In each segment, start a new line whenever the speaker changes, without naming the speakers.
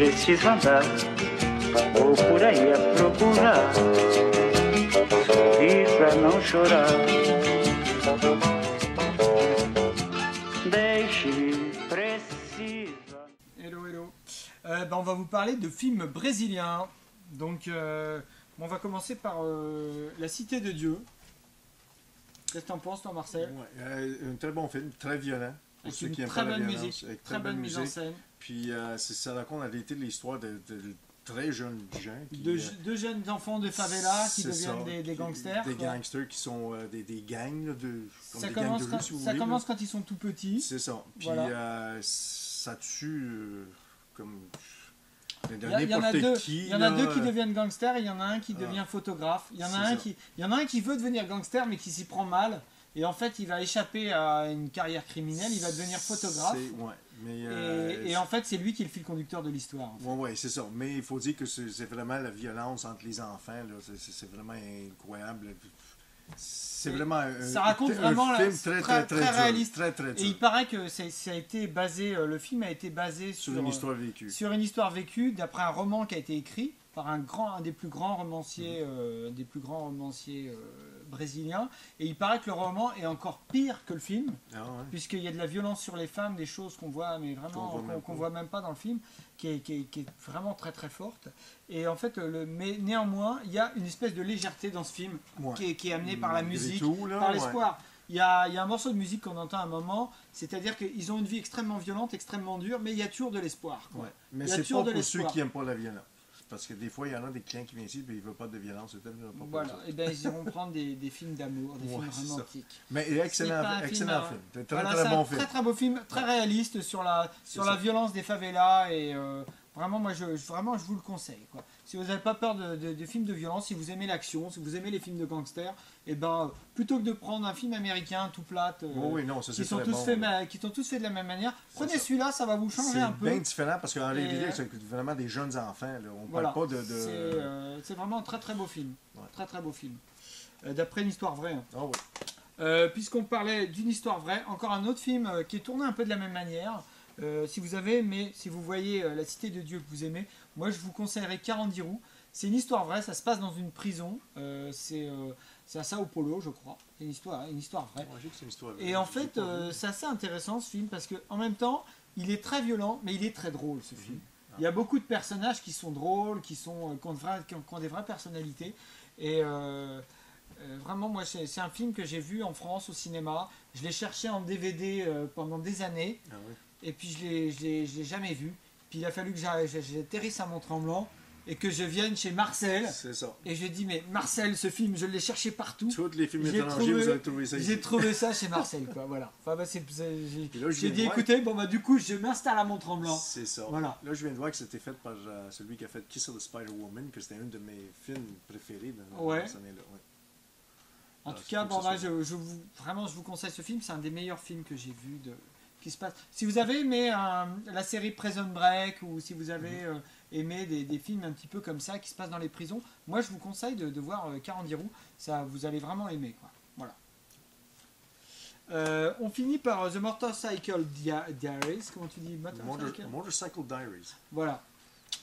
precisa andar, vou por aí a procurar, sorrir pra não chorar. Deixe precisa.
Hello, hello. On va vous parler de films brésiliens. Donc, on va commencer par La Cité de Dieu. Qu'est-ce que tu en penses, toi, Marcel?
Ouais, un très bon film, très violent. Pour
Avec
ceux
une
qui aiment
très
pas la
bonne
violence,
musique,
avec
très bonne mise en scène.
Puis ça raconte la réalité de l'histoire de très jeunes gens.
Deux jeunes enfants de favela qui
c'est ça,
deviennent des gangsters.
Des
quoi.
gangsters qui sont des gangs, là, comme
Ça
des
commence,
gangs de rue, si vous
ça
voulez.
commence quand ils sont tout petits.
C'est ça. Puis
Voilà.
ça tue comme
Il y en a deux. Il y en a deux qui deviennent gangsters et il y en a un qui devient photographe. Il y en a un qui veut devenir gangster mais qui s'y prend mal. Et en fait, il va échapper à une carrière criminelle, il va devenir photographe.
Ouais, mais,
et en fait, c'est lui qui est le fil conducteur de l'histoire. En fait.
Ouais, c'est ça. Mais il faut dire que c'est vraiment la violence entre les enfants. C'est vraiment incroyable. C'est vraiment
ça raconte vraiment
un film très
réaliste.
Très dur.
Et il paraît que ça a été basé, le film a été basé
sur une histoire vécue.
Sur une histoire vécue, d'après un roman qui a été écrit par un des plus grands romanciers, brésiliens. Et il paraît que le roman est encore pire que le film, puisqu'il y a de la violence sur les femmes, des choses qu'on voit, mais vraiment qu'on voit même pas dans le film, qui est vraiment très très forte. Et en fait, mais néanmoins, il y a une espèce de légèreté dans ce film qui est amenée par la musique, par l'espoir. Il y a un morceau de musique qu'on entend à un moment, c'est-à-dire qu'ils ont une vie extrêmement violente, extrêmement dure, mais il y a toujours de l'espoir.
Mais c'est pas pour ceux qui n'aiment pas la violence. Parce que des fois, il y en a des clients qui viennent ici et ils ne veulent pas de violence.
Voilà, et bien ils iront prendre des films d'amour, des films romantiques.
Mais excellent film. Très bon film.
Très beau film, très réaliste sur la violence des favelas. Et vraiment, moi, je vous le conseille. Quoi. Si vous n'avez pas peur de films de violence, si vous aimez l'action, si vous aimez les films de gangsters, et ben, plutôt que de prendre un film américain tout plate, qui sont tous faits de la même manière, prenez celui-là, ça va vous changer un peu.
C'est bien différent parce qu'en réalité, c'est vraiment des jeunes enfants. Là. On parle pas de...
C'est vraiment un très très beau film. Très très beau film. D'après une histoire vraie. Puisqu'on parlait d'une histoire vraie, encore un autre film qui est tourné un peu de la même manière. Si vous avez aimé, si vous voyez La Cité de Dieu que vous aimez, moi je vous conseillerais Carandiru. C'est une histoire vraie, ça se passe dans une prison. C'est à Sao Paulo, je crois. C'est une histoire vraie. Et en fait, c'est assez intéressant ce film parce qu'en même temps, il est très violent, mais il est très drôle ce film. Il y a beaucoup de personnages qui sont drôles, qui ont des vraies personnalités. Et vraiment, moi, c'est un film que j'ai vu en France au cinéma. Je l'ai cherché en DVD pendant des années. Et puis je l'ai jamais vu. Puis il a fallu que j'atterrisse à Mont-Tremblant et que je vienne chez Marcel. C'est ça. Et je lui ai dit, mais Marcel, ce film, je l'ai cherché partout.
Tous les films étrangers, vous avez trouvé ça ici.
J'ai trouvé ça chez Marcel, quoi. Voilà. Enfin, j'ai dit, écoutez, bon, bah, du coup, je m'installe à Mont-Tremblant.
C'est ça.
Voilà.
Là, je viens de voir que c'était fait par celui qui a fait Kiss of the Spider-Woman, que c'était un de mes films préférés dans cette année-là.
En tout cas, bon, là, je vous conseille ce film. C'est un des meilleurs films que j'ai vu qui se passe. Si vous avez aimé la série Prison Break ou si vous avez aimé des films un petit peu comme ça qui se passent dans les prisons, moi je vous conseille de voir Carandiru, ça vous allez vraiment aimer quoi. Voilà. On finit par The Motorcycle Diaries. Comment tu dis?
Motorcycle Diaries.
Voilà.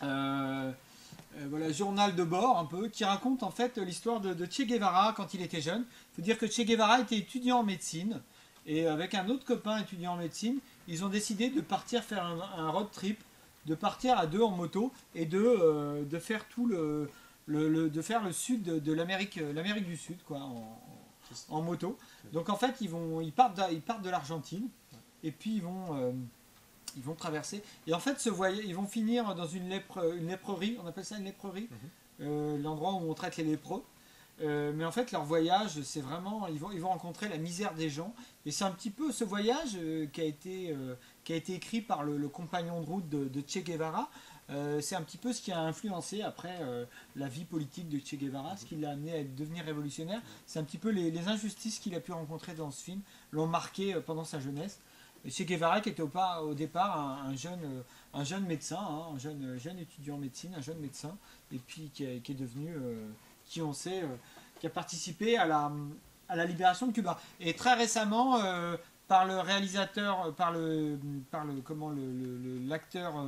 Voilà, journal de bord un peu, qui raconte en fait l'histoire de Che Guevara quand il était jeune. Il faut dire que Che Guevara était étudiant en médecine. Et avec un autre copain étudiant en médecine, ils ont décidé de partir faire un road trip, de partir à deux en moto et de faire de faire le sud de l'Amérique du Sud quoi, en moto. Donc en fait ils partent de l'Argentine et puis ils vont traverser. Et en fait ils vont finir dans une léprerie, on appelle ça une léprerie, l'endroit où on traite les lépreux. Mais en fait leur voyage c'est vraiment ils vont rencontrer la misère des gens et c'est un petit peu ce voyage qui a été écrit par le compagnon de route de Che Guevara. C'est un petit peu ce qui a influencé après la vie politique de Che Guevara, ce qui l'a amené à devenir révolutionnaire. C'est un petit peu les injustices qu'il a pu rencontrer dans ce film l'ont marqué pendant sa jeunesse. Et Che Guevara qui était au départ un jeune médecin, un jeune étudiant en médecine, un jeune médecin et puis qui est devenu qui a participé à la libération de Cuba. Et très récemment, par le réalisateur, par l'acteur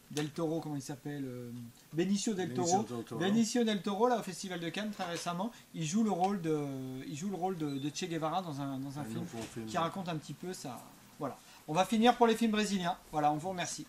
Del Toro, comment il s'appelle, Benicio del
Benicio
Toro.
del Toro.
Benicio del Toro, là, au Festival de Cannes, très récemment, il joue le rôle de Che Guevara dans un film
nouveau film.
qui raconte un petit peu ça. Voilà. On va finir pour les films brésiliens. Voilà, on vous remercie.